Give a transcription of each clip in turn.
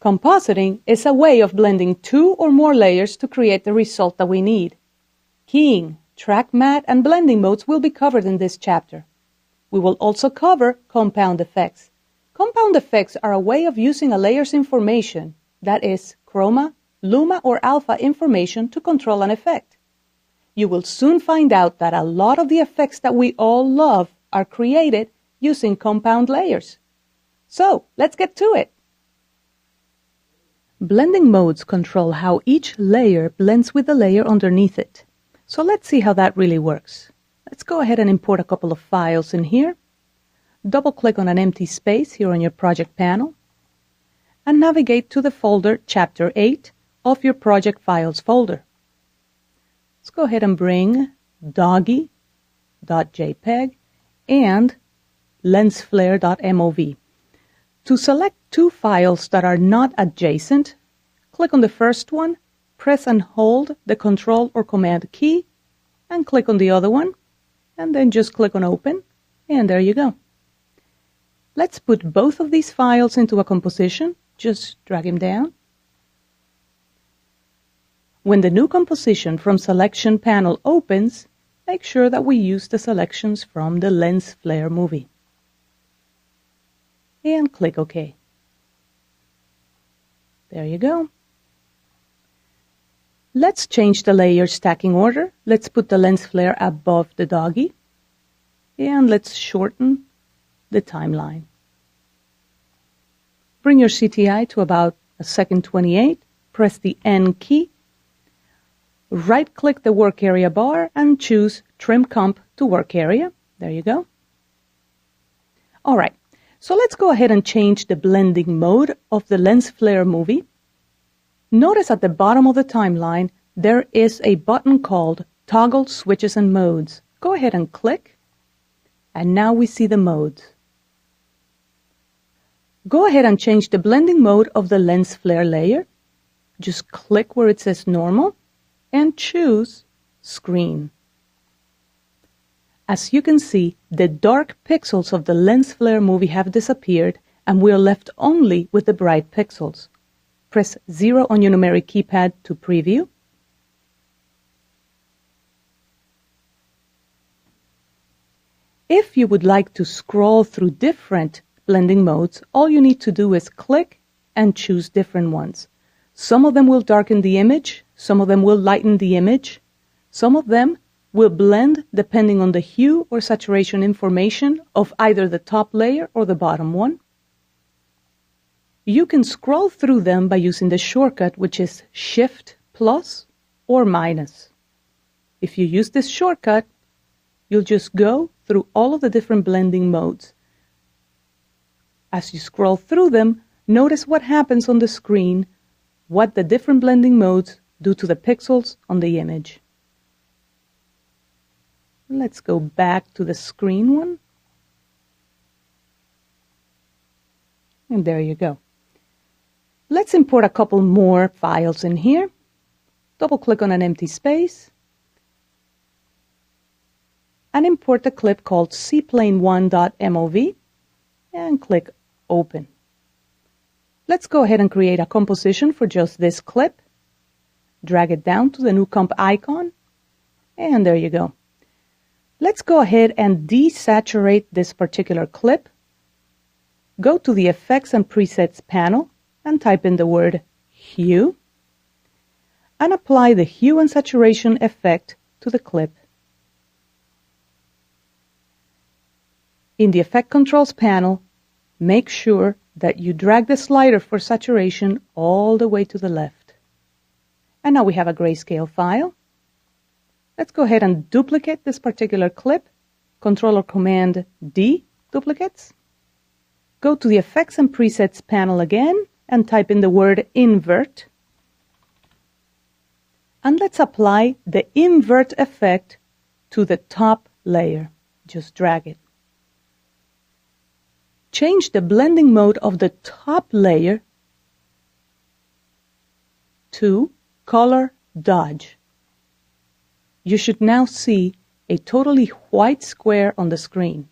Compositing is a way of blending two or more layers to create the result that we need. Keying, track matte, and blending modes will be covered in this chapter. We will also cover compound effects. Compound effects are a way of using a layer's information, that is, chroma, luma, or alpha information to control an effect. You will soon find out that a lot of the effects that we all love are created using compound layers. So, let's get to it. Blending modes control how each layer blends with the layer underneath it. So let's see how that really works. Let's go ahead and import a couple of files in here. Double-click on an empty space here on your project panel and navigate to the folder Chapter 8 of your Project Files folder. Let's go ahead and bring doggy.jpg and lensflare.mov. To select two files that are not adjacent, click on the first one, press and hold the Control or Command key, and click on the other one, and then just click on Open, and there you go. Let's put both of these files into a composition. Just drag them down. When the new composition from Selection panel opens, make sure that we use the selections from the Lens Flare movie. And click OK. There you go. Let's change the layer stacking order. Let's put the lens flare above the doggy. And let's shorten the timeline. Bring your CTI to about 1:28. Press the N key. Right-click the work area bar and choose Trim Comp to Work Area. There you go. All right. So let's go ahead and change the blending mode of the lens flare movie. Notice at the bottom of the timeline, there is a button called Toggle Switches and Modes. Go ahead and click, and now we see the modes. Go ahead and change the blending mode of the lens flare layer. Just click where it says Normal and choose Screen. As you can see, the dark pixels of the lens flare movie have disappeared and we are left only with the bright pixels. Press 0 on your numeric keypad to preview. If you would like to scroll through different blending modes, all you need to do is click and choose different ones. Some of them will darken the image, some of them will lighten the image, some of them will blend depending on the hue or saturation information of either the top layer or the bottom one. You can scroll through them by using the shortcut, which is Shift plus or minus. If you use this shortcut, you'll just go through all of the different blending modes. As you scroll through them, notice what happens on the screen, what the different blending modes do to the pixels on the image. Let's go back to the screen one. And there you go. Let's import a couple more files in here. Double-click on an empty space. And import a clip called cplane1.mov. And click Open. Let's go ahead and create a composition for just this clip. Drag it down to the new comp icon. And there you go. Let's go ahead and desaturate this particular clip. Go to the Effects and Presets panel and type in the word Hue and apply the hue and saturation effect to the clip. In the Effect Controls panel, make sure that you drag the slider for saturation all the way to the left. And now we have a grayscale file. Let's go ahead and duplicate this particular clip. Control or Command D, duplicates. Go to the Effects and Presets panel again and type in the word Invert. And let's apply the invert effect to the top layer. Just drag it. Change the blending mode of the top layer to Color Dodge. You should now see a totally white square on the screen.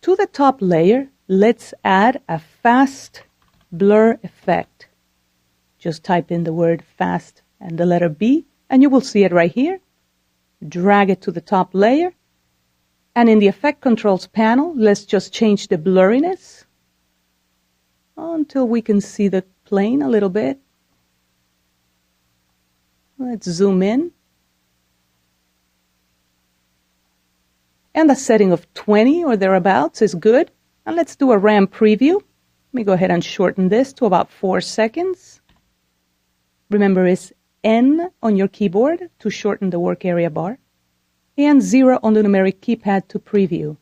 To the top layer, let's add a fast blur effect. Just type in the word fast and the letter B, and you will see it right here. Drag it to the top layer. And in the Effect Controls panel, let's just change the blurriness until we can see the plane a little bit. Let's zoom in. And a setting of 20 or thereabouts is good. And let's do a RAM preview. Let me go ahead and shorten this to about 4 seconds. Remember, it's N on your keyboard to shorten the work area bar, and 0 on the numeric keypad to preview.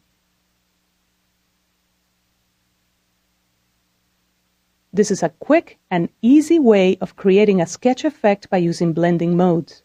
This is a quick and easy way of creating a sketch effect by using blending modes.